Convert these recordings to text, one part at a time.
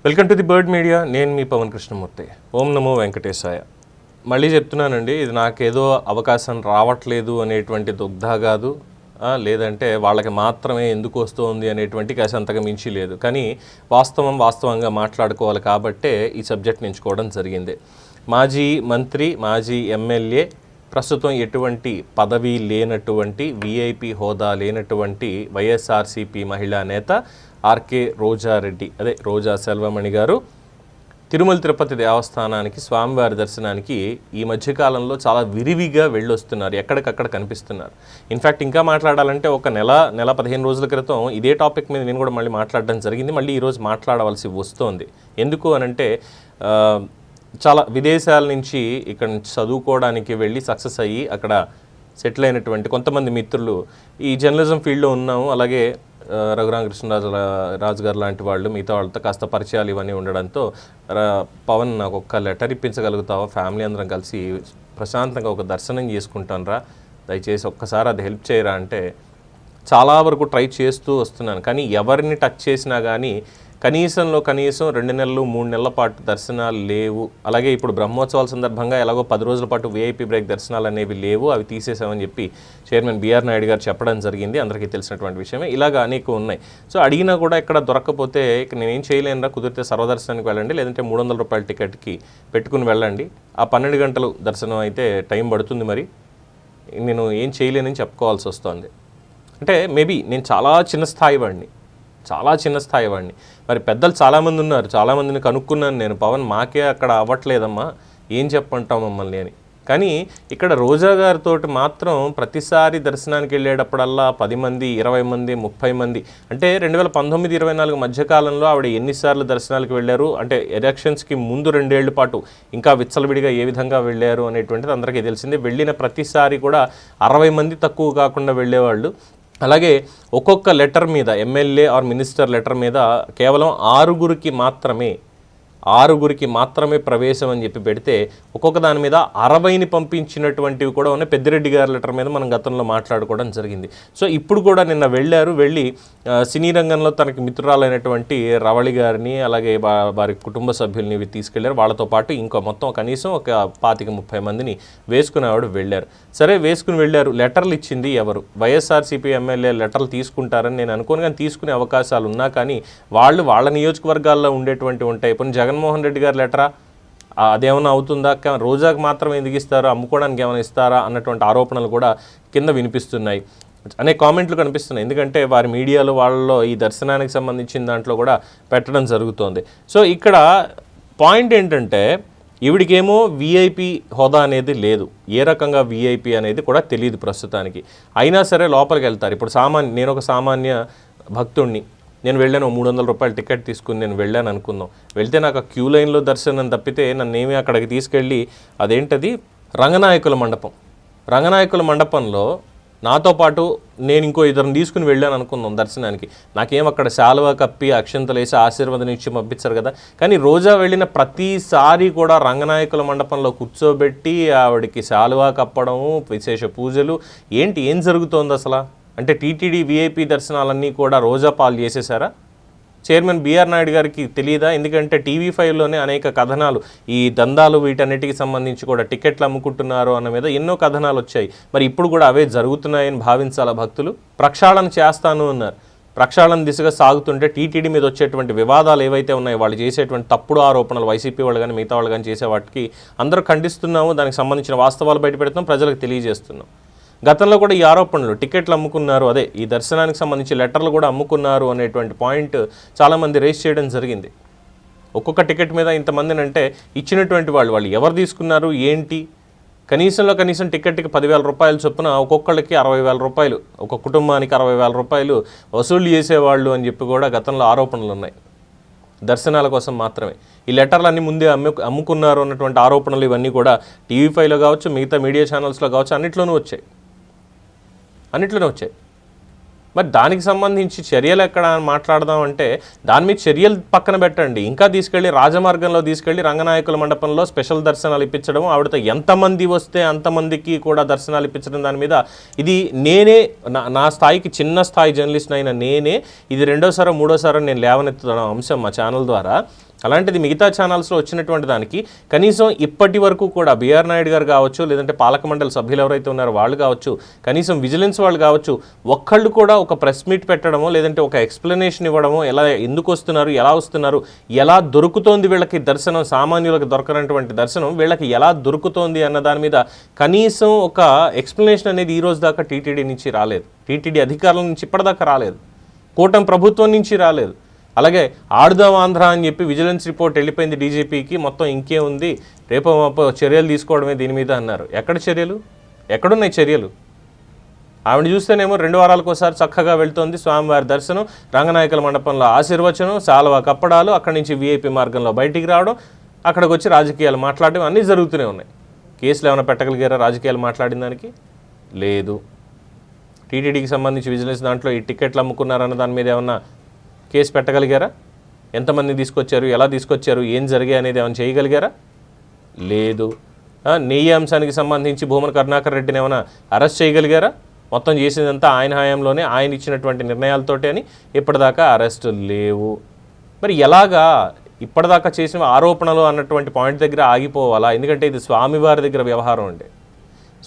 Welcome to the bird media. నేను మీ పవన్ కృష్ణమూర్తి. ఓం నమో వెంకటేశాయ. మళ్ళీ చెప్తున్నానండి, ఇది నాకేదో అవకాశం రావట్లేదు అనేటువంటి దుగ్ధ కాదు, లేదంటే వాళ్ళకి మాత్రమే ఎందుకు వస్తుంది అనేటువంటి కాసంతగా మించి లేదు. కానీ వాస్తవంగా మాట్లాడుకోవాలి కాబట్టే ఈ సబ్జెక్ట్ ఎంచుకోవడం జరిగింది. మాజీ మంత్రి, మాజీ ఎమ్మెల్యే, ప్రస్తుతం ఎటువంటి పదవి లేనటువంటి విఐపి హోదా లేనటువంటి వైఎస్ఆర్సీపీ మహిళా నేత ఆర్కే రోజారెడ్డి, అదే రోజా సెల్వమణి గారు తిరుమల తిరుపతి దేవస్థానానికి స్వామివారి దర్శనానికి ఈ మధ్యకాలంలో చాలా విరివిగా వెళ్ళొస్తున్నారు, ఎక్కడికక్కడ కనిపిస్తున్నారు. ఇన్ఫ్యాక్ట్ ఇంకా మాట్లాడాలంటే ఒక నెల 15 రోజుల క్రితం ఇదే టాపిక్ మీద నేను కూడా మళ్ళీ మాట్లాడడం జరిగింది. మళ్ళీ ఈరోజు మాట్లాడవలసి వస్తోంది. ఎందుకు అనంటే చాలా విదేశాల నుంచి ఇక్కడ చదువుకోవడానికి వెళ్ళి సక్సెస్ అయ్యి అక్కడ సెటిల్ అయినటువంటి కొంతమంది మిత్రులు ఈ జర్నలిజం ఫీల్డ్లో ఉన్నాము, అలాగే రఘురామకృష్ణరాజు గారు లాంటి వాళ్ళు మిగతా వాళ్ళతో కాస్త పరిచయాలు ఇవన్నీ ఉండడంతో, పవన్ నాకు ఒక్క లెటర్ ఇప్పించగలుగుతావా, ఫ్యామిలీ అందరం కలిసి ప్రశాంతంగా ఒక దర్శనం చేసుకుంటాను రా, దయచేసి ఒక్కసారి అది హెల్ప్ చేయరా అంటే చాలా వరకు ట్రై చేస్తూ వస్తున్నాను. కానీ ఎవరిని టచ్ చేసినా కానీ కనీసం 2 నెలలు 3 నెలల పాటు దర్శనాలు లేవు. అలాగే ఇప్పుడు బ్రహ్మోత్సవాల సందర్భంగా ఎలాగో 10 రోజుల పాటు విఐపి బ్రేక్ దర్శనాలు అనేవి లేవు, అవి తీసేసామని చెప్పి చైర్మన్ బిఆర్ నాయుడు గారు చెప్పడం జరిగింది. అందరికీ తెలిసినటువంటి విషయమే. ఇలాగ అనేక ఉన్నాయి. సో అడిగినా కూడా ఇక్కడ దొరకకపోతే ఇక నేనేం చేయలేనురా, కుదిరితే సర్వదర్శనానికి వెళ్ళండి, లేదంటే 300 రూపాయల టికెట్కి పెట్టుకుని వెళ్ళండి, ఆ 12 గంటలు దర్శనం అయితే టైం పడుతుంది, మరి నేను ఏం చేయలేనని చెప్పుకోవాల్సి వస్తుంది. అంటే మేబీ నేను చాలా చిన్న స్థాయి వాడిని. మరి పెద్దలు చాలామంది ఉన్నారు, చాలామందిని కనుక్కున్నాను నేను, పవన్ మాకే అక్కడ అవ్వట్లేదమ్మా, ఏం చెప్పంటాం మమ్మల్ని అని. కానీ ఇక్కడ రోజా గారితో మాత్రం ప్రతిసారి దర్శనానికి వెళ్ళేటప్పుడల్లా 10 మంది, 20 మంది, 30 మంది, అంటే 2019-24 మధ్యకాలంలో ఆవిడ ఎన్నిసార్లు దర్శనాలకు వెళ్ళారు అంటే ఎలక్షన్స్కి ముందు 2 ఏళ్ల పాటు ఇంకా విచ్చలవిడిగా ఏ విధంగా వెళ్ళారు అనేటువంటిది అందరికీ తెలిసిందే. వెళ్ళిన ప్రతిసారి కూడా 60 మంది తక్కువ కాకుండా వెళ్ళేవాళ్ళు. అలాగే ఒక్కొక్క లెటర్ మీద, ఎమ్మెల్యే ఆర్ మినిస్టర్ లెటర్ మీద కేవలం 6గురికి మాత్రమే ప్రవేశం అని చెప్పి పెడితే ఒక్కొక్క దాని మీద 60ని పంపించినటువంటివి కూడా ఉన్నాయి. పెద్దిరెడ్డి గారి లెటర్ మీద మనం గతంలో మాట్లాడుకోవడం జరిగింది. సో ఇప్పుడు కూడా నిన్న వెళ్ళి సినీ రంగంలో తనకి మిత్రురాలైనటువంటి రవళి గారిని, అలాగే వారి కుటుంబ సభ్యుల్ని తీసుకెళ్లారు. వాళ్ళతో పాటు ఇంకా మొత్తం కనీసం ఒక 25-30 మందిని వేసుకుని ఆవిడ వెళ్ళారు. సరే, వేసుకుని వెళ్ళారు. లెటర్లు ఇచ్చింది ఎవరు? వైఎస్ఆర్సీపీ ఎమ్మెల్యే లెటర్లు తీసుకుంటారని నేను అనుకోను, కానీ తీసుకునే అవకాశాలు ఉన్నా కానీ వాళ్ళ నియోజకవర్గాల్లో ఉండేటువంటి ఉంటాయి. ఇప్పుడు జగన్మోహన్ రెడ్డి గారి లెటరా, అదేమన్నా అవుతుందా, రోజాకు మాత్రం ఎందుకు ఇస్తారో, అమ్ముకోవడానికి ఏమైనా ఇస్తారా అన్నటువంటి ఆరోపణలు కూడా కింద వినిపిస్తున్నాయి, అనేక కామెంట్లు కనిపిస్తున్నాయి. ఎందుకంటే వారి మీడియాలో వాళ్ళలో ఈ దర్శనానికి సంబంధించిన దాంట్లో కూడా పెట్టడం జరుగుతోంది. సో ఇక్కడ పాయింట్ ఏంటంటే ఈవిడికేమో విఐపి హోదా అనేది లేదు, ఏ రకంగా విఐపి అనేది కూడా తెలియదు ప్రస్తుతానికి. అయినా సరే లోపలికి వెళ్తారు. ఇప్పుడు నేను ఒక సామాన్య భక్తుడిని, నేను వెళ్ళాను, 300 రూపాయల టికెట్ తీసుకుని నేను వెళ్ళాను అనుకుందాం. వెళ్తే నాకు ఆ క్యూ లైన్లో దర్శనం తప్పితే నన్నేమి అక్కడికి తీసుకెళ్ళి అదేంటది రంగనాయకుల మండపంలో నాతో పాటు నేను ఇంకో ఇద్దరిని తీసుకుని వెళ్ళాను అనుకుందాం దర్శనానికి. నాకేం అక్కడ శాలువా కప్పి అక్షంతలు వేసి ఆశీర్వాదం ఇచ్చి పంపించారు కదా. కానీ రోజా వెళ్ళిన ప్రతిసారి కూడా రంగనాయకుల మండపంలో కూర్చోబెట్టి ఆవిడికి శాలువా కప్పడము, విశేష పూజలు, ఏం జరుగుతోంది అసలు? అంటే టీటీడీ విఐపి దర్శనాలన్నీ కూడా రోజా పాలు చేసేసారా? చైర్మన్ బిఆర్ నాయుడు గారికి తెలియదా? ఎందుకంటే TV5లోనే అనేక కథనాలు, ఈ దందాలు వీటన్నిటికి సంబంధించి కూడా టికెట్లు అమ్ముకుంటున్నారు అన్న మీద ఎన్నో కథనాలు వచ్చాయి. మరి ఇప్పుడు కూడా అవే జరుగుతున్నాయని భావించాలా భక్తులు? ప్రక్షాళన చేస్తాను అన్నారు. ప్రక్షాళన దిశగా సాగుతుంటే టీటీడీ మీద వచ్చేటువంటి వివాదాలు ఏవైతే ఉన్నాయో, వాళ్ళు చేసేటువంటి తప్పుడు ఆరోపణలు, వైసీపీ వాళ్ళు కానీ మిగతా వాళ్ళు కానీ చేసే వాటికి అందరూ ఖండిస్తున్నాము. దానికి సంబంధించిన వాస్తవాలు బయటపెడుతున్నాం, ప్రజలకు తెలియజేస్తున్నాం. గతంలో కూడా ఈ ఆరోపణలు, టికెట్లు అమ్ముకున్నారు, అదే ఈ దర్శనానికి సంబంధించి లెటర్లు కూడా అమ్ముకున్నారు అనేటువంటి పాయింట్ చాలామంది రేస్ చేయడం జరిగింది. ఒక్కొక్క టికెట్ మీద ఇంతమందిని అంటే ఇచ్చినటువంటి వాళ్ళు ఎవరు తీసుకున్నారు ఏంటి? కనీసం టికెట్కి 10,000 రూపాయలు చొప్పున ఒక్కొక్కళ్ళకి 60,000 రూపాయలు, ఒక కుటుంబానికి 60,000 రూపాయలు వసూలు చేసేవాళ్ళు అని చెప్పి కూడా గతంలో ఆరోపణలు ఉన్నాయి. దర్శనాల కోసం మాత్రమే ఈ లెటర్లు అన్నీ ముందే అమ్ముకున్నారు అన్నటువంటి ఆరోపణలు ఇవన్నీ కూడా TV5లో కావచ్చు, మిగతా మీడియా ఛానల్స్లో కావచ్చు, అన్నిట్లోనూ వచ్చాయి. మరి దానికి సంబంధించి చర్యలు ఎక్కడ మాట్లాడదాం అంటే దాని మీద చర్యలు పక్కన పెట్టండి. ఇంకా తీసుకెళ్ళి రాజమార్గంలో తీసుకెళ్ళి రంగనాయకుల మండపంలో స్పెషల్ దర్శనాలు ఇప్పించడం, ఆవిడతో ఎంతమంది వస్తే అంతమందికి కూడా దర్శనాలు ఇప్పించడం, దాని మీద ఇది నేనే నా స్థాయికి చిన్న స్థాయి జర్నలిస్ట్ అయిన నేనే ఇది రెండోసారో మూడోసారో నేను లేవనెత్తుతున్న అంశం మా ఛానల్ ద్వారా. అలాంటిది మిగతా ఛానల్స్లో వచ్చినటువంటి దానికి కనీసం ఇప్పటి వరకు కూడా బిఆర్ నాయుడు గారు కావచ్చు, లేదంటే పాలక మండలి సభ్యులు ఎవరైతే ఉన్నారో వాళ్ళు కావచ్చు, కనీసం విజిలెన్స్ వాళ్ళు కావచ్చు, ఒక్కళ్ళు కూడా ఒక ప్రెస్ మీట్ పెట్టడమో లేదంటే ఒక ఎక్స్ప్లెనేషన్ ఇవ్వడమో, ఎలా ఎందుకు వస్తున్నారు, ఎలా వస్తున్నారు, ఎలా దొరుకుతోంది వీళ్ళకి దర్శనం, సామాన్యులకు దొరకనటువంటి దర్శనం వీళ్ళకి ఎలా దొరుకుతోంది అన్న దాని మీద కనీసం ఒక ఎక్స్ప్లెనేషన్ అనేది ఈ రోజు దాకా టీటీడీ నుంచి రాలేదు. టీటీడీ అధికారుల నుంచి ఇప్పటిదాకా రాలేదు. కూటమి ప్రభుత్వం నుంచి రాలేదు. అలాగే ఆడుదాం ఆంధ్ర అని చెప్పి విజిలెన్స్ రిపోర్ట్ వెళ్ళిపోయింది డీజీపీకి, మొత్తం ఇంకే ఉంది, రేపో చర్యలు తీసుకోవడమే దీని మీద అన్నారు. ఎక్కడ చర్యలు? ఎక్కడున్నాయి చర్యలు? ఆవిడ చూస్తేనేమో 2 వారాలకు ఒకసారి చక్కగా వెళ్తోంది, స్వామివారి దర్శనం, రంగనాయకుల మండపంలో ఆశీర్వచనం, శాలువా కప్పడాలు, అక్కడి నుంచి వీఐపీ మార్గంలో బయటికి రావడం, అక్కడికి వచ్చి రాజకీయాలు మాట్లాడడం అన్నీ జరుగుతూనే ఉన్నాయి. కేసులు ఏమైనా పెట్టగలిగారా రాజకీయాలు మాట్లాడిన దానికి? లేదు. టీటీడీకి సంబంధించి విజిలెన్స్ దాంట్లో ఈ టికెట్లు అమ్ముకున్నారన్న దాని మీద ఏమన్నా కేసు పెట్టగలిగారా? ఎంతమంది తీసుకొచ్చారు, ఎలా తీసుకొచ్చారు, ఏం జరిగాయి అనేది ఏమైనా చేయగలిగారా? లేదు. నెయ్యి అంశానికి సంబంధించి భూమన కరుణాకర్ రెడ్డిని ఏమైనా అరెస్ట్ చేయగలిగారా? మొత్తం చేసేదంతా ఆయన హయాంలోనే, ఆయన ఇచ్చినటువంటి నిర్ణయాలతోటి అని ఇప్పటిదాకా అరెస్టు లేవు. మరి ఎలాగా ఇప్పటిదాకా చేసిన ఆరోపణలు అన్నటువంటి పాయింట్ దగ్గర ఆగిపోవాలా? ఎందుకంటే ఇది స్వామివారి దగ్గర వ్యవహారం అండి.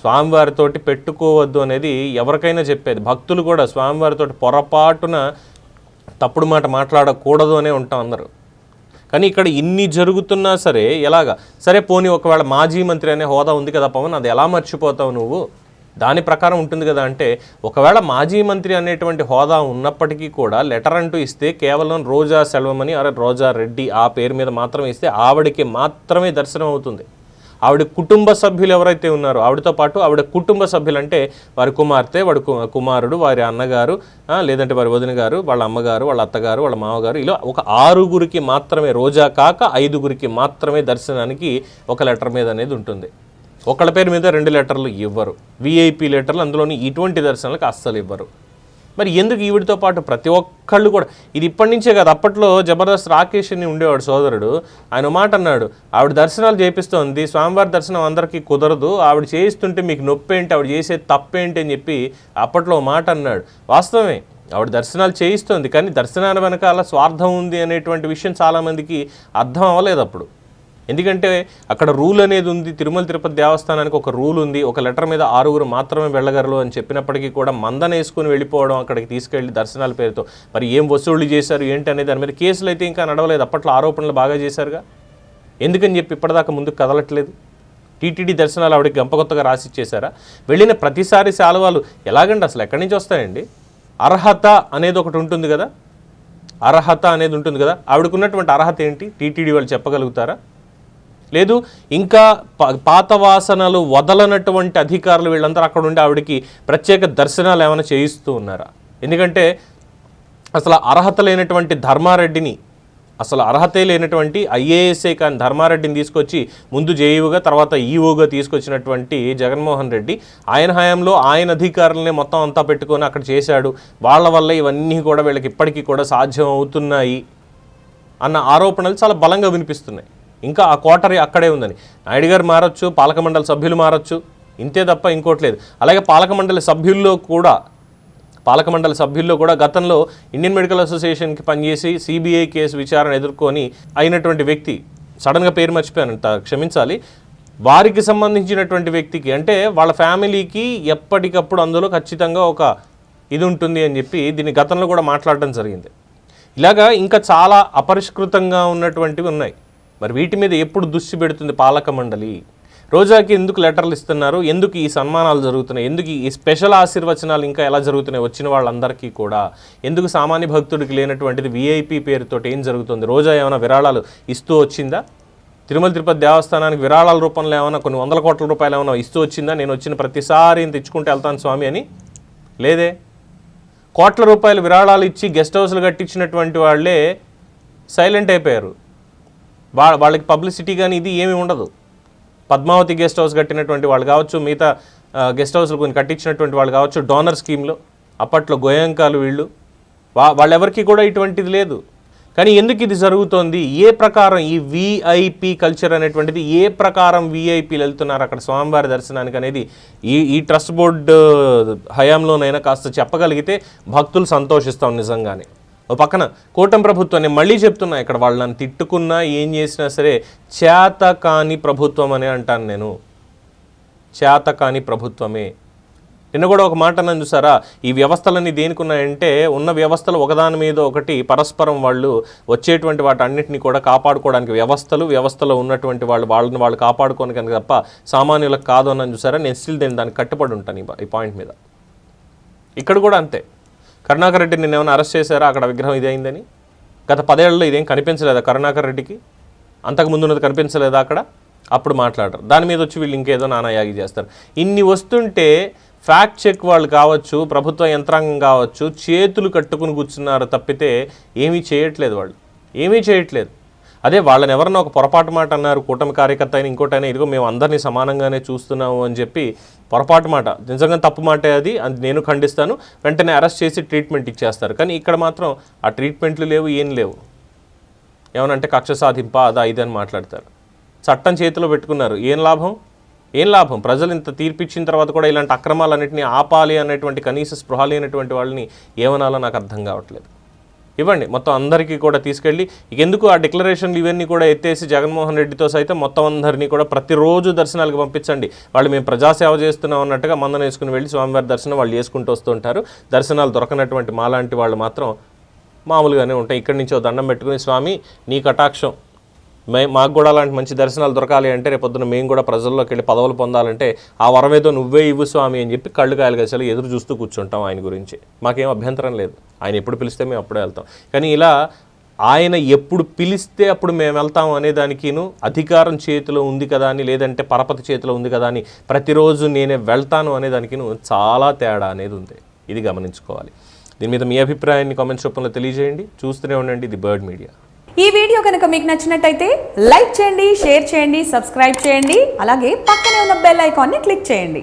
స్వామివారితోటి పెట్టుకోవద్దు అనేది ఎవరికైనా చెప్పేది. భక్తులు కూడా స్వామివారితోటి పొరపాటున తప్పుడు మాట మాట్లాడకూడదు అనే ఉంటాం అందరూ. కానీ ఇక్కడ ఇన్ని జరుగుతున్నా సరే ఎలాగా? సరే పోనీ ఒకవేళ మాజీ మంత్రి అనే హోదా ఉంది కదా పవన్, అది ఎలా మర్చిపోతావు నువ్వు? దాని ప్రకారం ఉంటుంది కదా అంటే, ఒకవేళ మాజీ మంత్రి అనేటువంటి హోదా ఉన్నప్పటికీ కూడా లెటర్ అంటూ ఇస్తే కేవలం రోజా సెల్వమని, రోజా రెడ్డి ఆ పేరు మీద మాత్రమే ఇస్తే ఆవిడకి మాత్రమే దర్శనం అవుతుంది. ఆవిడ కుటుంబ సభ్యులు ఎవరైతే ఉన్నారో, ఆవిడతో పాటు ఆవిడ కుటుంబ సభ్యులు అంటే వారి కుమార్తె, వాడి కుమారుడు, వారి అన్నగారు, లేదంటే వారి వదిన గారు, వాళ్ళ అమ్మగారు, వాళ్ళ అత్తగారు, వాళ్ళ మామగారు, ఇలా ఒక 6గురికి మాత్రమే, రోజా కాక 5గురికి మాత్రమే దర్శనానికి ఒక లెటర్ మీద అనేది ఉంటుంది. ఒకళ్ళ పేరు మీద 2 లెటర్లు ఇవ్వరు. విఐపీ లెటర్లు అందులోని ఇటువంటి దర్శనాలకు అస్సలు ఇవ్వరు. మరి ఎందుకు ఈవిడితో పాటు ప్రతి ఒక్కళ్ళు కూడా? ఇది ఇప్పటి నుంచే కాదు, అప్పట్లో జబర్దస్త్ రాకేష్ అని ఉండేవాడు సోదరుడు, ఆయన మాట అన్నాడు, ఆవిడ దర్శనాలు చేపిస్తోంది, స్వామివారి దర్శనం అందరికీ కుదరదు, ఆవిడ చేయిస్తుంటే మీకు నొప్పి ఏంటి, ఆవిడ చేసే తప్పేంటి అని చెప్పి అప్పట్లో మాట అన్నాడు. వాస్తవమే, ఆవిడ దర్శనాలు చేయిస్తోంది, కానీ దర్శనాల వెనకాల స్వార్థం ఉంది అనేటువంటి విషయం చాలామందికి అర్థం అవ్వలేదు అప్పుడు. ఎందుకంటే అక్కడ రూల్ అనేది ఉంది, తిరుమల తిరుపతి దేవస్థానానికి ఒక రూల్ ఉంది, ఒక లెటర్ మీద 6గురు మాత్రమే వెళ్ళగలరు అని చెప్పినప్పటికీ కూడా మందనేసుకుని వెళ్ళిపోవడం, అక్కడికి తీసుకెళ్లి దర్శనాల పేరుతో మరి ఏం వసూళ్లు చేశారు ఏంటి అనేది దాని మీద కేసులు అయితే ఇంకా నడవలేదు. అప్పట్లో ఆరోపణలు బాగా చేశారుగా, ఎందుకని చెప్పి ఇప్పటిదాకా ముందుకు కదలట్లేదు? టీటీడీ దర్శనాలు ఆవిడకి గంపకొత్తగా రాసిచ్చేశారా? వెళ్ళిన ప్రతిసారి శాలువాలు ఎలాగండి, అసలు ఎక్కడి నుంచి వస్తాయండి? అర్హత అనేది ఒకటి ఉంటుంది కదా, అర్హత అనేది ఉంటుంది కదా, ఆవిడకున్నటువంటి అర్హత ఏంటి టీటీడీ వాళ్ళు చెప్పగలుగుతారా? లేదు, ఇంకా పాత వాసనలు వదలనటువంటి అధికారులు వీళ్ళందరూ అక్కడ ఉండి ఆవిడకి ప్రత్యేక దర్శనాలు ఏమైనా చేయిస్తూ ఉన్నారా? ఎందుకంటే అసలు అర్హత లేనటువంటి ధర్మారెడ్డిని, అసలు అర్హతే లేనటువంటి ఐఏఎస్ఏ కానీ ధర్మారెడ్డిని తీసుకొచ్చి ముందు జేఈఓగా తర్వాత ఈఓగా తీసుకొచ్చినటువంటి జగన్మోహన్ రెడ్డి, ఆయన హయాంలో ఆయన అధికారులనే మొత్తం అంతా పెట్టుకొని అక్కడ చేశాడు, వాళ్ళ వల్ల ఇవన్నీ కూడా వీళ్ళకి ఇప్పటికీ కూడా సాధ్యం అవుతున్నాయి అన్న ఆరోపణలు చాలా బలంగా వినిపిస్తున్నాయి. ఇంకా ఆ కోటరీ అక్కడే ఉందని. నాయుడు గారు మారచ్చు, పాలక మండలి సభ్యులు మారచ్చు, ఇంతే తప్ప ఇంకోటి లేదు. అలాగే పాలక మండలి సభ్యుల్లో కూడా గతంలో ఇండియన్ మెడికల్ అసోసియేషన్కి పనిచేసి సిబిఐ కేసు విచారణ ఎదుర్కొని అయినటువంటి వ్యక్తి, సడన్గా పేరు మర్చిపోయానంట, క్షమించాలి, వారికి సంబంధించినటువంటి వ్యక్తికి అంటే వాళ్ళ ఫ్యామిలీకి ఎప్పటికప్పుడు అందులో ఖచ్చితంగా ఒక ఇది ఉంటుంది అని చెప్పి దీన్ని గతంలో కూడా మాట్లాడడం జరిగింది. ఇలాగా ఇంకా చాలా అపరిష్కృతంగా ఉన్నటువంటివి ఉన్నాయి. మరి వీటి మీద ఎప్పుడు దృష్టి పెడుతుంది పాలక మండలి? రోజాకి ఎందుకు లెటర్లు ఇస్తున్నారు, ఎందుకు ఈ సన్మానాలు జరుగుతున్నాయి, ఎందుకు ఈ స్పెషల్ ఆశీర్వచనాలు ఇంకా ఎలా జరుగుతున్నాయి వచ్చిన వాళ్ళందరికీ కూడా? ఎందుకు సామాన్య భక్తుడికి లేనటువంటిది విఐపి పేరుతో ఏం జరుగుతుంది? రోజా ఏమైనా విరాళాలు ఇస్తూ వచ్చిందా? తిరుమల తిరుపతి దేవస్థానానికి విరాళాల రూపంలో ఏమైనా కొన్ని 100 కోట్ల రూపాయలు ఏమైనా ఇస్తూ వచ్చిందా? నేను వచ్చిన ప్రతిసారి తెచ్చుకుంటూ వెళ్తాను స్వామి అని లేదే. కోట్ల రూపాయలు విరాళాలు ఇచ్చి గెస్ట్ హౌస్లు కట్టించినటువంటి వాళ్ళే సైలెంట్ అయిపోయారు. వాళ్ళకి పబ్లిసిటీ కానీ ఇది ఏమీ ఉండదు. పద్మావతి గెస్ట్ హౌస్ కట్టినటువంటి వాళ్ళు కావచ్చు, మిగతా గెస్ట్ హౌస్లు కొన్ని కట్టించినటువంటి వాళ్ళు కావచ్చు, డోనర్ స్కీమ్లో అప్పట్లో గోయంకాలు వీళ్ళు, వాళ్ళెవరికి కూడా ఇటువంటిది లేదు. కానీ ఎందుకు ఇది జరుగుతోంది? ఏ ప్రకారం ఈ విఐపి కల్చర్ అనేటువంటిది ఏ ప్రకారం విఐపీలు వెళ్తున్నారు అక్కడ స్వామివారి దర్శనానికి అనేది ఈ ట్రస్ట్ బోర్డు హయాంలోనైనా కాస్త చెప్పగలిగితే భక్తులు సంతోషిస్తాం నిజంగానే. ఓ పక్కన కూటమి ప్రభుత్వాన్ని మళ్ళీ చెప్తున్నా, ఇక్కడ వాళ్ళు నన్ను తిట్టుకున్నా ఏం చేసినా సరే చేతకాని ప్రభుత్వం అని అంటాను నేను. చేతకాని ప్రభుత్వమే. నిన్న కూడా ఒక మాట అన్నాను చూసారా, ఈ వ్యవస్థలన్నీ దేనికి ఉన్నాయంటే ఉన్న వ్యవస్థలు ఒకదాని మీద ఒకటి పరస్పరం వాళ్ళు వచ్చేటువంటి వాటి అన్నింటినీ కూడా కాపాడుకోవడానికి వ్యవస్థలో ఉన్నటువంటి వాళ్ళని వాళ్ళు కాపాడుకోవడానికి తప్ప సామాన్యులకు కాదు అన్నాను చూసారా. నేను స్టిల్ దానికి కట్టుబడి ఉంటాను ఈ పాయింట్ మీద. ఇక్కడ కూడా అంతే. కరుణాకర్ రెడ్డి నిన్న ఏమైనా అరెస్ట్ చేశారా అక్కడ విగ్రహం ఇదైందని? గత 10 ఏళ్లలో ఇదేం కనిపించలేదా కరుణాకర్ రెడ్డికి? అంతకు ముందున్నది కనిపించలేదా అక్కడ? అప్పుడు మాట్లాడరు. దాని మీద వచ్చి వీళ్ళు ఇంకేదో నానాయాగి చేస్తారు. ఇన్ని వస్తుంటే ఫ్యాక్ట్ చెక్ వాళ్ళు కావచ్చు, ప్రభుత్వ యంత్రాంగం కావచ్చు, చేతులు కట్టుకుని కూర్చున్నారు తప్పితే ఏమీ చేయట్లేదు. వాళ్ళు ఏమీ చేయట్లేదు. అదే వాళ్ళని ఎవరన్నా ఒక పొరపాటు మాట అన్నారు, కూటమి కార్యకర్త అయినా ఇంకోటైనా, ఇదిగో మేము అందరినీ సమానంగానే చూస్తున్నాము అని చెప్పి పొరపాటు మాట, నిజంగా తప్పు మాటే అది నేను ఖండిస్తాను. వెంటనే అరెస్ట్ చేసి ట్రీట్మెంట్ ఇచ్చేస్తారు. కానీ ఇక్కడ మాత్రం ఆ ట్రీట్మెంట్లు లేవు, ఏం లేవు. ఏమనంటే కక్ష సాధింప అదా ఇదని మాట్లాడతారు. చట్టం చేతిలో పెట్టుకున్నారు, ఏం లాభం? ప్రజలు ఇంత తీర్పిచ్చిన తర్వాత కూడా ఇలాంటి అక్రమాలన్నింటినీ ఆపాలి అనేటువంటి కనీస స్పృహ లేనటువంటి వాళ్ళని ఏమనాలో నాకు అర్థం కావట్లేదు. ఇవ్వండి మొత్తం అందరికీ కూడా తీసుకెళ్ళి, ఎందుకు ఆ డిక్లరేషన్లు ఇవన్నీ కూడా ఎత్తేసి జగన్మోహన్ రెడ్డితో సైతం మొత్తం అందరినీ కూడా ప్రతిరోజు దర్శనాలకు పంపించండి. వాళ్ళు మేము ప్రజాసేవ చేస్తున్నాం అన్నట్టుగా మందన వేసుకుని వెళ్ళి స్వామివారి దర్శనం వాళ్ళు చేసుకుంటూ వస్తూ ఉంటారు. దర్శనాలు దొరకనటువంటి మాలాంటి వాళ్ళు మాత్రం మామూలుగానే ఉంటాయి. ఇక్కడి నుంచి దండం పెట్టుకుని, స్వామి నీ కటాక్షం, మాకు కూడా అలాంటి మంచి దర్శనాలు దొరకాలి అంటే, రేపొద్దున మేము కూడా ప్రజల్లోకి వెళ్ళి పదవులు పొందాలంటే ఆ వరమేదో నువ్వే ఇవ్వు స్వామి అని చెప్పి కళ్ళు కాయలు గసలు ఎదురు చూస్తూ కూర్చుంటాం. ఆయన గురించి మాకేం అభ్యంతరం లేదు. ఆయన ఎప్పుడు పిలిస్తే మేము అప్పుడే వెళ్తాం. కానీ ఇలా ఆయన ఎప్పుడు పిలిస్తే అప్పుడు మేము వెళ్తాం అనే దానికిను, అధికారం చేతిలో ఉంది కదా అని, లేదంటే పరపతి చేతిలో ఉంది కదా అని ప్రతిరోజు నేనే వెళ్తాను అనే దానికిను చాలా తేడా అనేది ఉంది. ఇది గమనించుకోవాలి. దీని మీద మీ అభిప్రాయాన్ని కామెంట్స్ రూపంలో తెలియజేయండి. చూస్తూనే ఉండండి ది బర్డ్ మీడియా. ఈ వీడియో కనుక మీకు నచ్చినట్టయితే లైక్ చేయండి, షేర్ చేయండి, సబ్స్క్రైబ్ చేయండి. అలాగే పక్కనే ఉన్న బెల్ ఐకాన్ని క్లిక్ చేయండి.